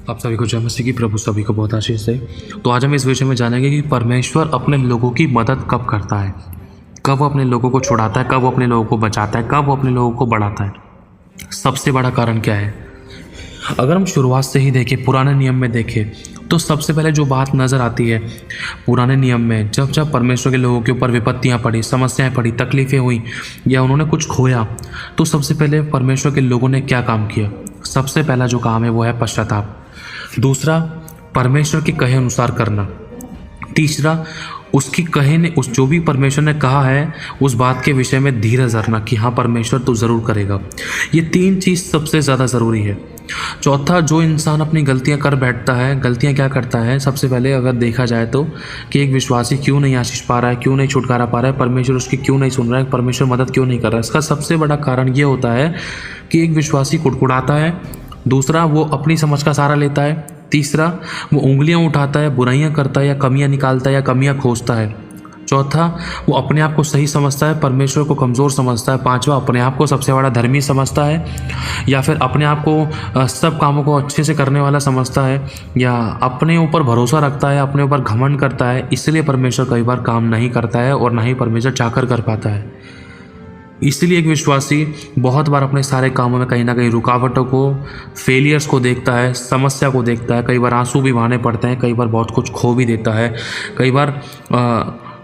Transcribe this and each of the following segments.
आप सभी को जय मसीह की। प्रभु सभी को बहुत आशीष दे। तो आज हम इस विषय में जानेंगे कि परमेश्वर अपने लोगों की मदद कब करता है, कब वो अपने लोगों को छुड़ाता है, कब वो अपने लोगों को बचाता है, कब वो अपने लोगों को बढ़ाता है। सबसे बड़ा कारण क्या है? अगर हम शुरुआत से ही देखें, पुराने नियम में देखें, तो सबसे पहले जो बात नज़र आती है पुराने नियम में, जब जब परमेश्वर के लोगों के ऊपर विपत्तियां पड़ी, समस्याएं पड़ी, तकलीफ़ें हुई या उन्होंने कुछ खोया, तो सबसे पहले परमेश्वर के लोगों ने क्या काम किया? सबसे पहला जो काम है वो है पश्चाताप। दूसरा, परमेश्वर के कहे अनुसार करना। तीसरा, उसकी कहे ने उस जो भी परमेश्वर ने कहा है उस बात के विषय में धीरज धरना कि हाँ परमेश्वर तो ज़रूर करेगा। ये तीन चीज़ सबसे ज़्यादा ज़रूरी है। चौथा, जो इंसान अपनी गलतियां कर बैठता है, गलतियां क्या करता है? सबसे पहले अगर देखा जाए तो कि एक विश्वासी क्यों नहीं आशीष पा रहा है, क्यों नहीं छुटकारा पा रहा है, परमेश्वर उसकी क्यों नहीं सुन रहा है, परमेश्वर मदद क्यों नहीं कर रहा है, इसका सबसे बड़ा कारण ये होता है कि एक विश्वासी कुड़कुड़ाता है। दूसरा, वो अपनी समझ का सहारा लेता है। तीसरा, वो उंगलियां उठाता है, बुराइयां करता है या कमियां निकालता है या कमियां खोजता है। चौथा, वो अपने आप को सही समझता है, परमेश्वर को कमज़ोर समझता है। पांचवा, अपने आप को सबसे बड़ा धर्मी समझता है या फिर अपने आप को सब कामों को अच्छे से करने वाला समझता है या अपने ऊपर भरोसा रखता है, अपने ऊपर घमंड करता है। इसलिए परमेश्वर कई बार काम नहीं करता है और ना ही परमेश्वर चाहकर कर पाता है। इसलिए एक विश्वासी बहुत बार अपने सारे कामों में कहीं ना कहीं रुकावटों को, फेलियर्स को देखता है, समस्या को देखता है। कई बार आंसू भी बहाने पड़ते हैं, कई बार बहुत कुछ खो भी देता है, कई बार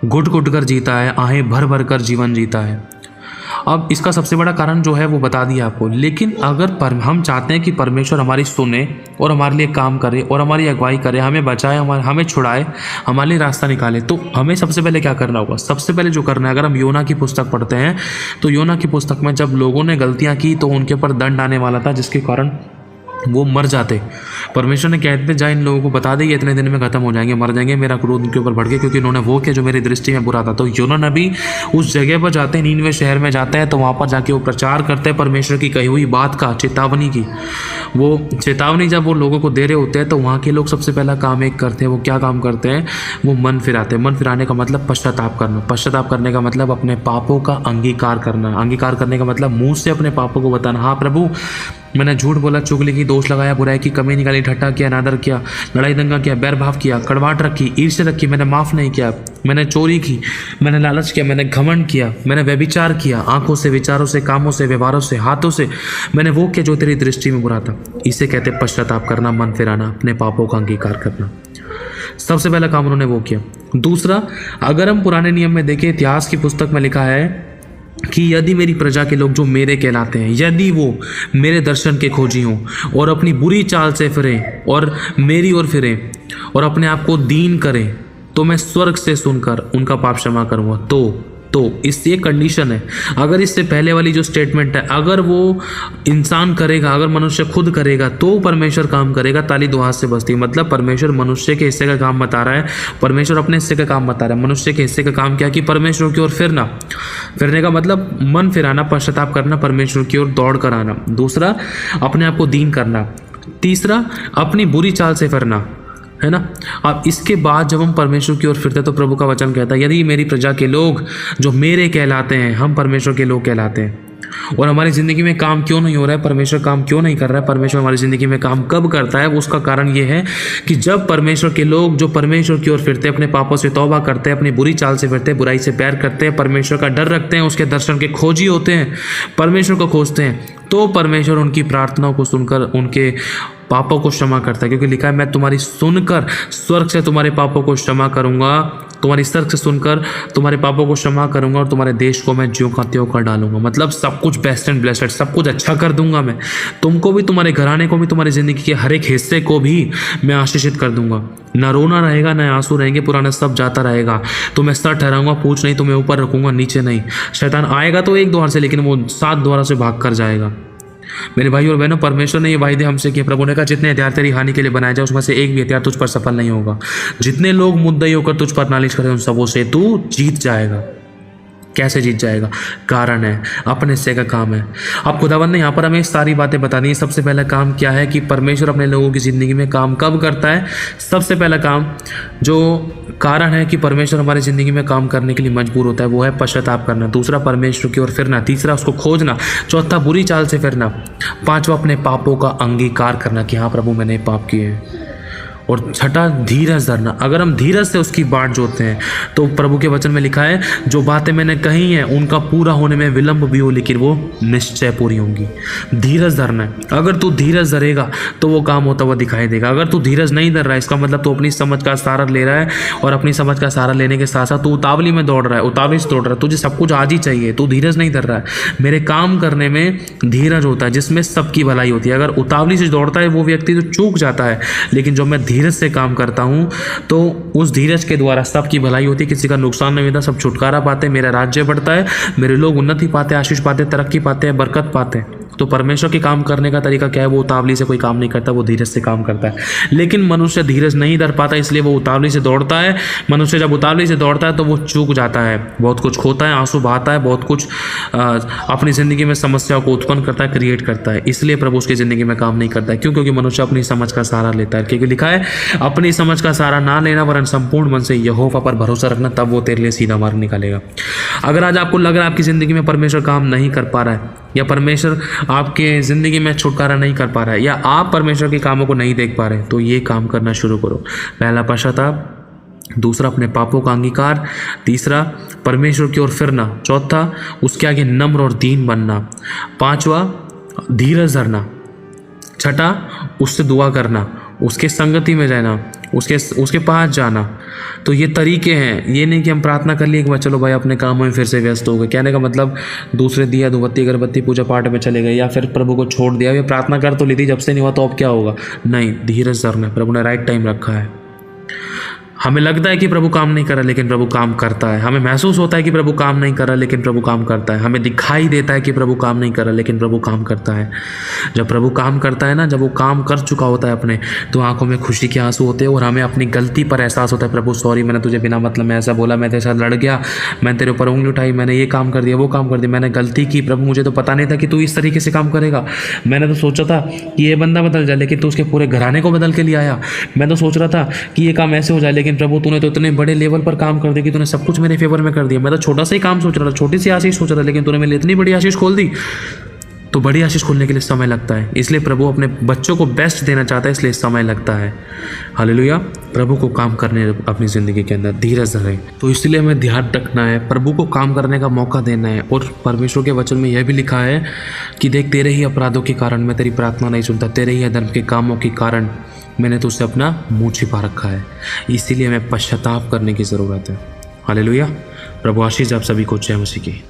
घुट घुट कर जीता है, आहें भर भर कर जीवन जीता है। अब इसका सबसे बड़ा कारण जो है वो बता दिया आपको। लेकिन अगर हम चाहते हैं कि परमेश्वर हमारी सुने और हमारे लिए काम करे और हमारी अगुवाई करे, हमें बचाए, हमें छुड़ाए, हमारे लिए रास्ता निकाले, तो हमें सबसे पहले क्या करना होगा? सबसे पहले जो करना है, अगर हम योना की पुस्तक पढ़ते हैं तो योना की पुस्तक में जब लोगों ने गलतियां की तो उनके ऊपर दंड आने वाला था, जिसके कारण वो मर जाते। परमेश्वर ने कहते जा इन लोगों को बता दे, इतने दिन में खत्म हो जाएंगे, मर जाएंगे, मेरा क्रोध उनके ऊपर बढ़ गया क्योंकि उन्होंने वो किया जो मेरी दृष्टि में बुरा था। तो योना नबी उस जगह पर जाते हैं, नीनवे शहर में जाते हैं, तो वहाँ पर जाके वो प्रचार करते हैं परमेश्वर की कही हुई बात का, चेतावनी की। वो चेतावनी जब वो लोगों को दे रहे होते हैं तो वहाँ के लोग सबसे पहला काम एक करते हैं। वो क्या काम करते हैं? वो मन फिराते हैं। मन फिराने का मतलब पश्चाताप करना। पश्चाताप करने का मतलब अपने पापों का अंगीकार करना। अंगीकार करने का मतलब मुंह से अपने पापों को बताना, हाँ प्रभु मैंने झूठ बोला, चुगली की, दोष लगाया, बुराई की, कमी निकाली, ठट्टा किया, नादर किया, लड़ाई दंगा किया, बैर भाव किया, कड़वाहट रखी, ईर्ष्या रखी, मैंने माफ़ नहीं किया, मैंने चोरी की, मैंने लालच किया, मैंने घमंड किया, मैंने व्यभिचार किया, आंखों से, विचारों से, कामों से, व्यवहारों से, हाथों से मैंने वो किया जो तेरी दृष्टि में बुरा था। इसे कहते पश्चाताप करना, मन फिराना, अपने पापों का अंगीकार करना। सबसे पहला काम उन्होंने वो किया। दूसरा, अगर हम पुराने नियम में देखें, इतिहास की पुस्तक में लिखा है कि यदि मेरी प्रजा के लोग जो मेरे कहलाते हैं, यदि वो मेरे दर्शन के खोजी हों और अपनी बुरी चाल से फिरें और मेरी ओर फिरें और अपने आप को दीन करें, तो मैं स्वर्ग से सुनकर उनका पाप क्षमा करूँगा। तो इससे कंडीशन है। अगर इससे पहले वाली जो स्टेटमेंट है, अगर वो इंसान करेगा, अगर मनुष्य खुद करेगा तो परमेश्वर काम करेगा। ताली दो हाथ से बजती है। मतलब परमेश्वर मनुष्य के हिस्से का काम बता रहा है, परमेश्वर अपने हिस्से का काम बता रहा है। मनुष्य के हिस्से का काम क्या कि परमेश्वर की ओर फिरना। फिरने का मतलब मन फिराना, पश्चाताप करना, परमेश्वर की ओर दौड़ कर आना। दूसरा, अपने आप को दीन करना। तीसरा, अपनी बुरी चाल से फिरना, है ना। अब इसके बाद जब हम परमेश्वर की ओर फिरते हैं तो प्रभु का वचन कहता है, यदि मेरी प्रजा के लोग जो मेरे कहलाते हैं, हम परमेश्वर के लोग कहलाते हैं, और हमारी ज़िंदगी में काम क्यों नहीं हो रहा है, परमेश्वर काम क्यों नहीं कर रहा है, परमेश्वर हमारी ज़िंदगी में काम कब करता है? उसका कारण ये है कि जब परमेश्वर के लोग जो परमेश्वर की ओर फिरते हैं, अपने पापों से तौबा करते हैं, अपनी बुरी चाल से फिरते हैं, बुराई से प्यार करते हैं, परमेश्वर का डर रखते हैं, उसके दर्शन के खोजी होते हैं, परमेश्वर को खोजते हैं, तो परमेश्वर उनकी प्रार्थनाओं को सुनकर उनके पापों को क्षमा करता है। क्योंकि लिखा है, मैं तुम्हारी सुनकर स्वर्ग से तुम्हारे पापों को क्षमा करूंगा, तुम्हारी स्वर्ग से सुनकर तुम्हारे पापों को क्षमा करूंगा और तुम्हारे देश को मैं ज्यों का त्यों कर डालूंगा। मतलब सब कुछ बेस्ट एंड ब्लेस्ड, सब कुछ अच्छा कर दूंगा मैं, तुमको भी, तुम्हारे घराने को भी, तुम्हारी जिंदगी के हर एक हिस्से को भी मैं आशीषित कर दूंगा। ना रोना रहेगा, ना आंसू रहेंगे, पुराना सब जाता रहेगा। तो मैं सर ठहराऊंगा, पूछ नहीं, तुम्हें ऊपर रखूंगा, नीचे नहीं। शैतान आएगा तो एक द्वार से, लेकिन वो 7 द्वारों से भाग कर जाएगा। मेरे भाई और बहनों, परमेश्वर ने ये वायदे हमसे किए। प्रभु ने कहा, जितने हथियार तेरी हानि के लिए बनाए जाए उसमें से एक भी हथियार तुझ पर सफल नहीं होगा। जितने लोग मुद्दई होकर तुझ पर नालिश करें उन सबों से तू जीत जाएगा। कैसे जीत जाएगा? कारण है, अपने हिस्से का काम है। अब खुदावंद ने यहाँ पर हमें सारी बातें बता दी। सबसे पहला काम क्या है कि परमेश्वर अपने लोगों की ज़िंदगी में काम कब करता है? सबसे पहला काम जो कारण है कि परमेश्वर हमारी ज़िंदगी में काम करने के लिए मजबूर होता है वो है पश्चाताप करना। दूसरा, परमेश्वर की ओर फिरना। तीसरा, उसको खोजना। चौथा, बुरी चाल से फिरना। पांचवा, अपने पापों का अंगीकार करना कि हाँ प्रभु मैंने पाप किए हैं। और छठा, धीरज धरना। अगर हम धीरज से उसकी बाट जोतते हैं तो प्रभु के वचन में लिखा है जो बातें मैंने कही हैं उनका पूरा होने में विलंब भी हो लेकिन वो निश्चय पूरी होंगी। धीरज धरना है। अगर तू धीरज धरेगा तो वो काम होता हुआ दिखाई देगा। अगर तू धीरज नहीं धर रहा है इसका मतलब तू अपनी समझ का सहारा ले रहा है, और अपनी समझ का सहारा लेने के साथ साथ तू उतावली में दौड़ रहा है, उतावली से दौड़ रहा है, तुझे सब कुछ आज ही चाहिए, तू धीरज नहीं धर रहा है। मेरे काम करने में धीरज होता है जिसमें सबकी भलाई होती है। अगर उतावली से दौड़ता है वो व्यक्ति तो चूक जाता है, लेकिन जो मैं धीरज से काम करता हूँ तो उस धीरज के द्वारा सबकी भलाई होती है, किसी का नुकसान नहीं होता, सब छुटकारा पाते हैं, मेरा राज्य बढ़ता है, मेरे लोग उन्नति पाते हैं, आशीष पाते हैं, तरक्की पाते हैं, बरकत पाते हैं। तो परमेश्वर के काम करने का तरीका क्या है? वो उतावली से कोई काम नहीं करता, वो धीरज से काम करता है। लेकिन मनुष्य धीरज नहीं धर पाता, इसलिए वो उतावली से दौड़ता है। मनुष्य जब उतावली से दौड़ता है तो वो चूक जाता है, बहुत कुछ खोता है, आंसू बहाता है, बहुत कुछ अपनी ज़िंदगी में समस्याओं को उत्पन्न करता है, क्रिएट करता है। इसलिए प्रभु उसकी ज़िंदगी में काम नहीं करता है। क्यों? क्योंकि मनुष्य अपनी समझ का सहारा लेता है। क्योंकि लिखा है अपनी समझ का सहारा ना लेना वरन संपूर्ण मन से यहोवा पर भरोसा रखना, तब वो तेरे लिए सीधा मार्ग निकालेगा। अगर आज आपको लग रहा है आपकी ज़िंदगी में परमेश्वर काम नहीं कर पा रहा है, या परमेश्वर आपके ज़िंदगी में छुटकारा नहीं कर पा रहा है, या आप परमेश्वर के कामों को नहीं देख पा रहे, तो ये काम करना शुरू करो। पहला, पश्चाताप। दूसरा, अपने पापों का अंगीकार। तीसरा, परमेश्वर की ओर फिरना। चौथा, उसके आगे नम्र और दीन बनना। पांचवा, धीरज धरना। छठा, उससे दुआ करना, उसके संगति में रहना, उसके पास जाना। तो ये तरीके हैं। ये नहीं कि हम प्रार्थना कर लिए एक बार चलो भाई अपने कामों में फिर से व्यस्त हो गए। कहने का मतलब दूसरे दिया धूपबत्ती अगरबत्ती पूजा पाठ में चले गए, या फिर प्रभु को छोड़ दिया, या प्रार्थना कर तो ली थी जब से नहीं हुआ तो अब क्या होगा? नहीं, धीरज धरना। प्रभु ने राइट टाइम रखा है। हमें लगता है कि प्रभु काम नहीं कर रहा लेकिन प्रभु काम करता है। हमें महसूस होता है कि प्रभु काम नहीं कर रहा लेकिन प्रभु काम करता है। हमें दिखाई देता है कि प्रभु काम नहीं कर रहा लेकिन प्रभु काम करता है। जब प्रभु काम करता है ना, जब वो काम कर चुका होता है अपने, तो आंखों में खुशी के आंसू होते हैं और हमें अपनी गलती पर एहसास होता है। प्रभु सॉरी, मैंने तुझे बिना मतलब में ऐसा बोला, मैं तेरे साथ लड़ गया, मैंने तेरे ऊपर उंगली उठाई, मैंने ये काम कर दिया, वो काम कर दिया, मैंने गलती की। प्रभु मुझे तो पता नहीं था कि तू इस तरीके से काम करेगा। मैंने तो सोचा था कि ये बंदा बदल जाए लेकिन तू उसके पूरे घराने को बदल के लिए आया। मैं तो सोच रहा था कि ये काम ऐसे हो जाए लेकिन प्रभु तूने तो इतने बड़े लेवल पर काम कर दिया कि तूने सब कुछ मेरे फेवर में कर दिया। मैं तो छोटा सा ही काम सोच रहा था, छोटी सी आशीष सोच रहा था, लेकिन तूने मेरे लिए इतनी बड़ी आशीष खोल दी। तो बड़ी आशीष खोलने के लिए समय लगता है, इसलिए प्रभु अपने बच्चों को बेस्ट देना चाहता है, इसलिए समय लगता है। हालेलुया। प्रभु को काम करने अपनी ज़िंदगी के अंदर धीरज धरें। तो इसलिए हमें ध्यान रखना है, प्रभु को काम करने का मौका देना है। और परमेश्वर के वचन में यह भी लिखा है कि देख, तेरे ही अपराधों के कारण मैं तेरी प्रार्थना नहीं सुनता, तेरे ही अधर्म के कामों के कारण मैंने तुझसे अपना मुँह छिपा रखा है। इसीलिए हमें पश्चाताप करने की ज़रूरत है। हालेलुया। प्रभु आशीष आप सभी को जय मसीह की।